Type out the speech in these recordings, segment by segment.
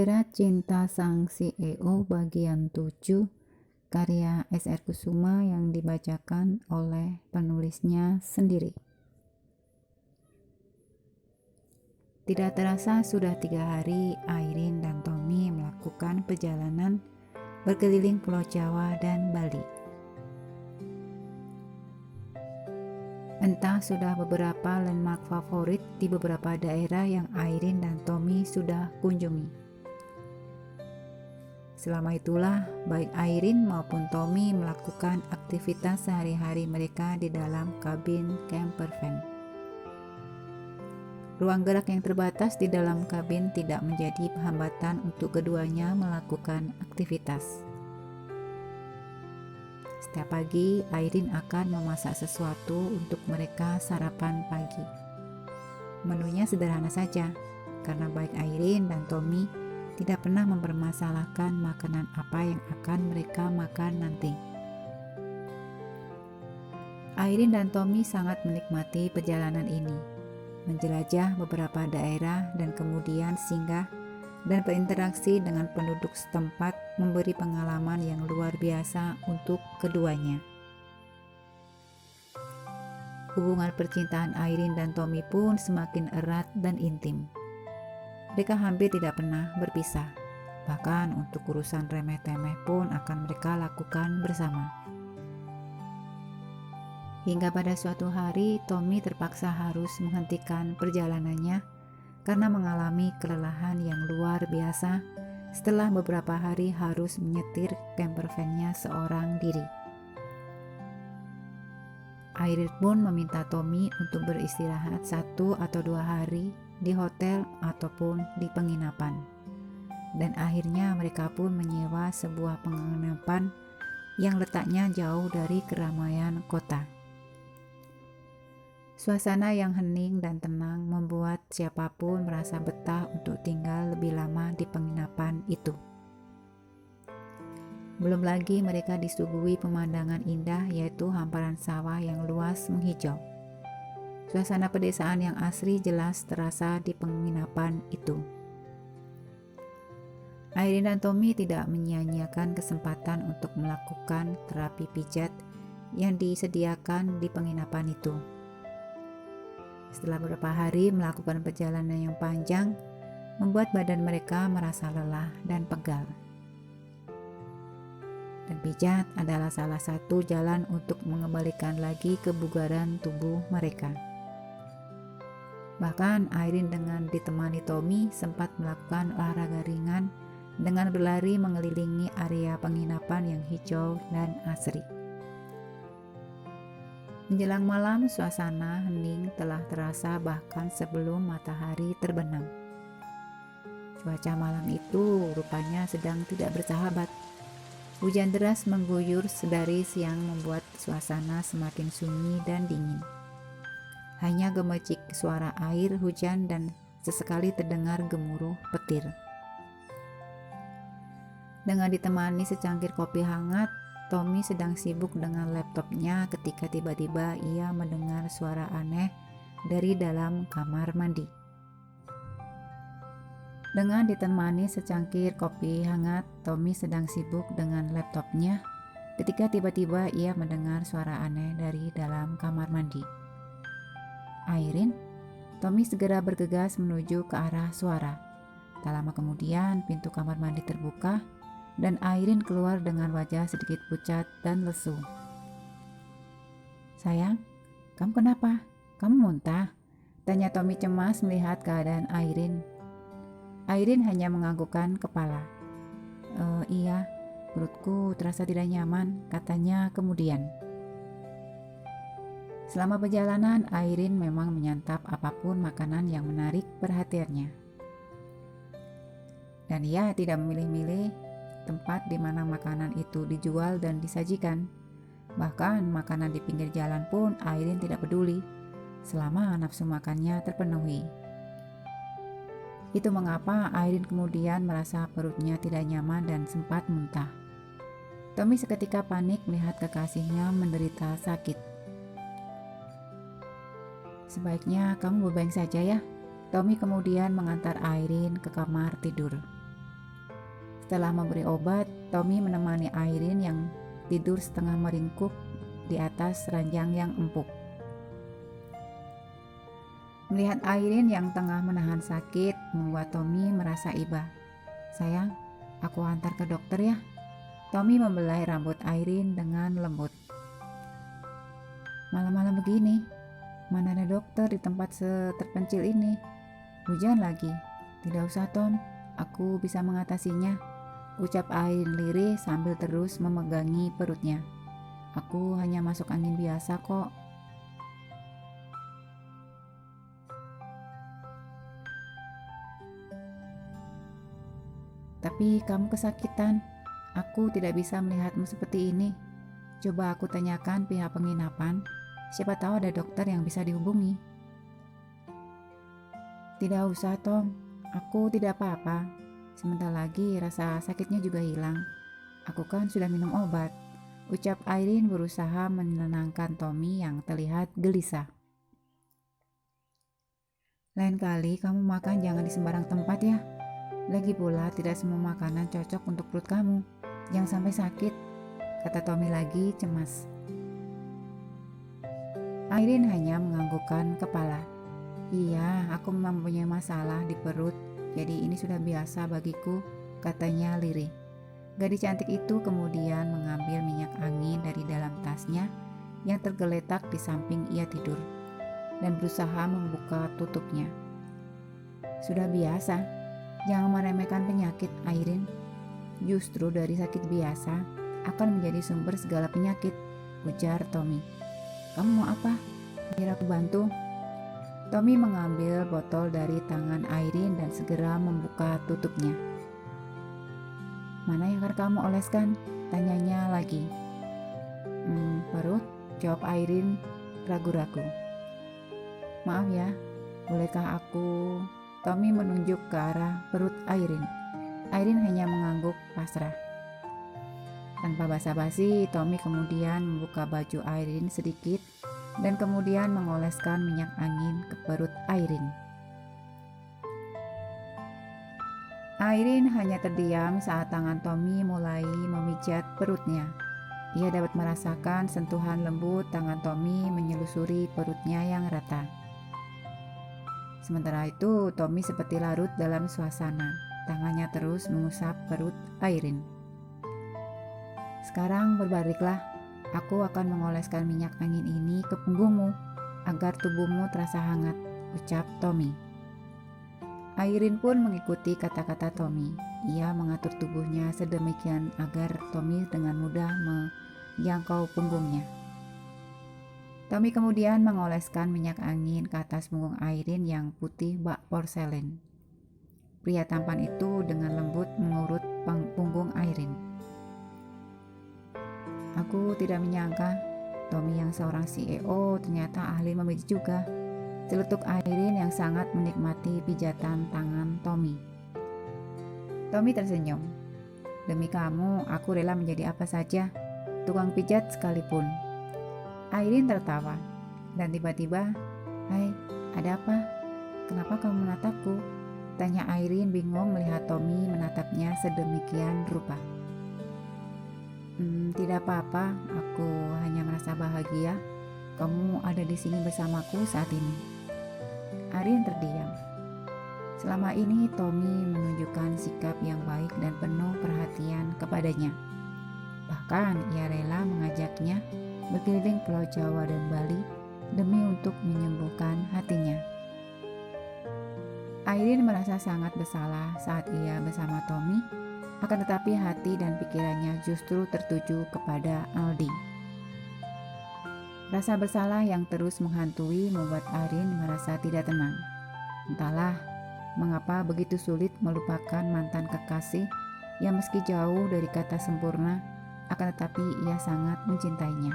Jerat Cinta Sang CEO bagian 7 karya S.R. Kusuma yang dibacakan oleh penulisnya sendiri. Tidak terasa sudah 3 hari Airin dan Tommy melakukan perjalanan berkeliling Pulau Jawa dan Bali. Entah sudah beberapa landmark favorit di beberapa daerah yang Airin dan Tommy sudah kunjungi. Selama itulah, baik Airin maupun Tommy melakukan aktivitas sehari-hari mereka di dalam kabin camper van. Ruang gerak yang terbatas di dalam kabin tidak menjadi hambatan untuk keduanya melakukan aktivitas. Setiap pagi, Airin akan memasak sesuatu untuk mereka sarapan pagi. Menunya sederhana saja, karena baik Airin dan Tommy tidak pernah mempermasalahkan makanan apa yang akan mereka makan nanti. Airin dan Tommy sangat menikmati perjalanan ini, menjelajah beberapa daerah dan kemudian singgah dan berinteraksi dengan penduduk setempat memberi pengalaman yang luar biasa untuk keduanya. Hubungan percintaan Airin dan Tommy pun semakin erat dan intim. Mereka hampir tidak pernah berpisah, bahkan untuk urusan remeh-temeh pun akan mereka lakukan bersama. Hingga pada suatu hari, Tommy terpaksa harus menghentikan perjalanannya karena mengalami kelelahan yang luar biasa setelah beberapa hari harus menyetir camper van-nya seorang diri. Airin pun meminta Tommy untuk beristirahat 1 atau 2 hari di hotel ataupun di penginapan. Dan akhirnya mereka pun menyewa sebuah penginapan yang letaknya jauh dari keramaian kota. Suasana yang hening dan tenang membuat siapapun merasa betah untuk tinggal lebih lama di penginapan itu. Belum lagi mereka disuguhi pemandangan indah, yaitu hamparan sawah yang luas menghijau. Suasana pedesaan yang asri jelas terasa di penginapan itu. Airin dan Tommy tidak menyia-nyiakan kesempatan untuk melakukan terapi pijat yang disediakan di penginapan itu. Setelah beberapa hari melakukan perjalanan yang panjang, membuat badan mereka merasa lelah dan pegal. Dan pijat adalah salah satu jalan untuk mengembalikan lagi kebugaran tubuh mereka. Bahkan Airin dengan ditemani Tommy sempat melakukan olahraga ringan dengan berlari mengelilingi area penginapan yang hijau dan asri. Menjelang malam, suasana hening telah terasa bahkan sebelum matahari terbenam. Cuaca malam itu rupanya sedang tidak bersahabat. Hujan deras mengguyur sedari siang membuat suasana semakin sunyi dan dingin. Hanya gemercik suara air hujan dan sesekali terdengar gemuruh petir. Dengan ditemani secangkir kopi hangat, Tommy sedang sibuk dengan laptopnya ketika tiba-tiba ia mendengar suara aneh dari dalam kamar mandi. Dengan ditemani secangkir kopi hangat, Tommy sedang sibuk dengan laptopnya ketika tiba-tiba ia mendengar suara aneh dari dalam kamar mandi. Airin, Tommy segera bergegas menuju ke arah suara. Tak lama kemudian pintu kamar mandi terbuka dan Airin keluar dengan wajah sedikit pucat dan lesu. "Sayang, kamu kenapa? Kamu muntah?" tanya Tommy cemas melihat keadaan Airin. Airin hanya menganggukkan kepala. Iya, perutku terasa tidak nyaman," katanya kemudian. Selama perjalanan, Airin memang menyantap apapun makanan yang menarik perhatiannya. Dan ia tidak memilih-milih tempat di mana makanan itu dijual dan disajikan. Bahkan makanan di pinggir jalan pun Airin tidak peduli, selama nafsu makannya terpenuhi. Itu mengapa Airin kemudian merasa perutnya tidak nyaman dan sempat muntah. Tommy seketika panik melihat kekasihnya menderita sakit. "Sebaiknya kamu berbaring saja ya." Tommy kemudian mengantar Airin ke kamar tidur. Setelah memberi obat, Tommy menemani Irene yang tidur setengah meringkuk di atas ranjang yang empuk. Melihat Irene yang tengah menahan sakit membuat Tommy merasa iba. "Sayang, aku antar ke dokter ya." Tommy membelai rambut Irene dengan lembut. "Malam-malam begini, mana ada dokter di tempat terpencil ini? Hujan lagi." "Tidak usah Tom, aku bisa mengatasinya," ucap Irene lirih sambil terus memegangi perutnya. "Aku hanya masuk angin biasa kok." "Tapi kamu kesakitan. Aku tidak bisa melihatmu seperti ini. Coba aku tanyakan pihak penginapan. Siapa tahu ada dokter yang bisa dihubungi." "Tidak usah Tom, aku tidak apa-apa. Sebentar lagi rasa sakitnya juga hilang. Aku kan sudah minum obat," ucap Irene berusaha menenangkan Tommy yang terlihat gelisah. "Lain kali kamu makan jangan di sembarang tempat ya. Lagi pula tidak semua makanan cocok untuk perut kamu. Jangan sampai sakit," kata Tommy lagi cemas. Irene hanya menganggukkan kepala. "Iya, aku memang punya masalah di perut, jadi ini sudah biasa bagiku," katanya lirih. Gadis cantik itu kemudian mengambil minyak angin dari dalam tasnya yang tergeletak di samping ia tidur dan berusaha membuka tutupnya. "Sudah biasa, jangan meremehkan penyakit, Irene. Justru dari sakit biasa akan menjadi sumber segala penyakit," ujar Tommy. "Kamu mau apa? Biar aku bantu." Tommy mengambil botol dari tangan Irene dan segera membuka tutupnya. "Mana yang akan kamu oleskan?" tanyanya lagi. Perut," jawab Irene ragu-ragu. "Maaf ya, bolehkah aku?" Tommy menunjuk ke arah perut Irene. Irene hanya mengangguk pasrah. Tanpa basa-basi, Tommy kemudian membuka baju Irene sedikit dan kemudian mengoleskan minyak angin ke perut Irene. Irene hanya terdiam saat tangan Tommy mulai memijat perutnya. Ia dapat merasakan sentuhan lembut tangan Tommy menyelusuri perutnya yang rata. Sementara itu, Tommy seperti larut dalam suasana. Tangannya terus mengusap perut Irene. "Sekarang berbaliklah. Aku akan mengoleskan minyak angin ini ke punggungmu agar tubuhmu terasa hangat," ucap Tommy. Irene pun mengikuti kata-kata Tommy. Ia mengatur tubuhnya sedemikian agar Tommy dengan mudah menjangkau punggungnya. Tommy kemudian mengoleskan minyak angin ke atas punggung Irene yang putih bak porselen. Pria tampan itu dengan lembut mengurut punggung Irene. "Aku tidak menyangka Tommy yang seorang CEO ternyata ahli memijit juga," celetuk Irene yang sangat menikmati pijatan tangan Tommy. Tommy tersenyum. "Demi kamu, aku rela menjadi apa saja, tukang pijat sekalipun." Irene tertawa dan tiba-tiba, "Hai, ada apa? Kenapa kamu menatapku?" tanya Irene bingung melihat Tommy menatapnya sedemikian rupa. Tidak apa-apa, aku hanya merasa bahagia kamu ada di sini bersamaku saat ini." Irene terdiam. Selama ini Tommy menunjukkan sikap yang baik dan penuh perhatian kepadanya. Bahkan ia rela mengajaknya berkeliling Pulau Jawa dan Bali demi untuk menyembuhkan hatinya. Irene merasa sangat bersalah saat ia bersama Tommy, akan tetapi hati dan pikirannya justru tertuju kepada Aldi. Rasa bersalah yang terus menghantui membuat Irene merasa tidak tenang. Entahlah mengapa begitu sulit melupakan mantan kekasih yang meski jauh dari kata sempurna, akan tetapi ia sangat mencintainya.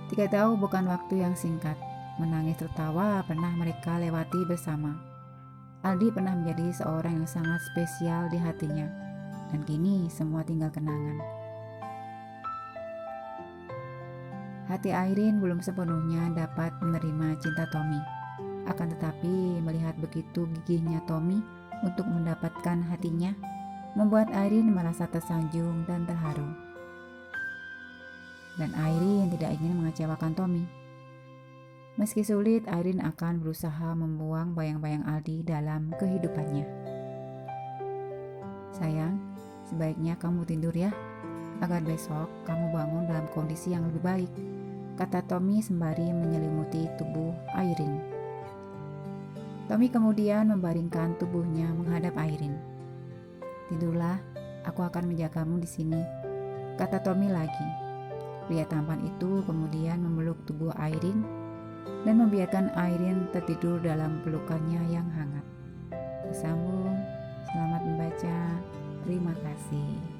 3 tahun bukan waktu yang singkat. Menangis tertawa pernah mereka lewati bersama. Aldi pernah menjadi seorang yang sangat spesial di hatinya, dan kini semua tinggal kenangan. Hati Irene belum sepenuhnya dapat menerima cinta Tommy. Akan tetapi melihat begitu gigihnya Tommy untuk mendapatkan hatinya membuat Irene merasa tersanjung dan terharu. Dan Irene tidak ingin mengecewakan Tommy. Meski sulit, Irene akan berusaha membuang bayang-bayang Aldi dalam kehidupannya. Sayang, sebaiknya kamu tidur ya, agar besok kamu bangun dalam kondisi yang lebih baik, kata Tommy sembari menyelimuti tubuh Irene. Tommy kemudian membaringkan tubuhnya menghadap Irene. Tidurlah, aku akan menjagamu di sini, kata Tommy lagi. Pria tampan itu kemudian memeluk tubuh Irene dan membiarkan Irene tertidur dalam pelukannya yang hangat. Bersambung, selamat membaca, terima kasih.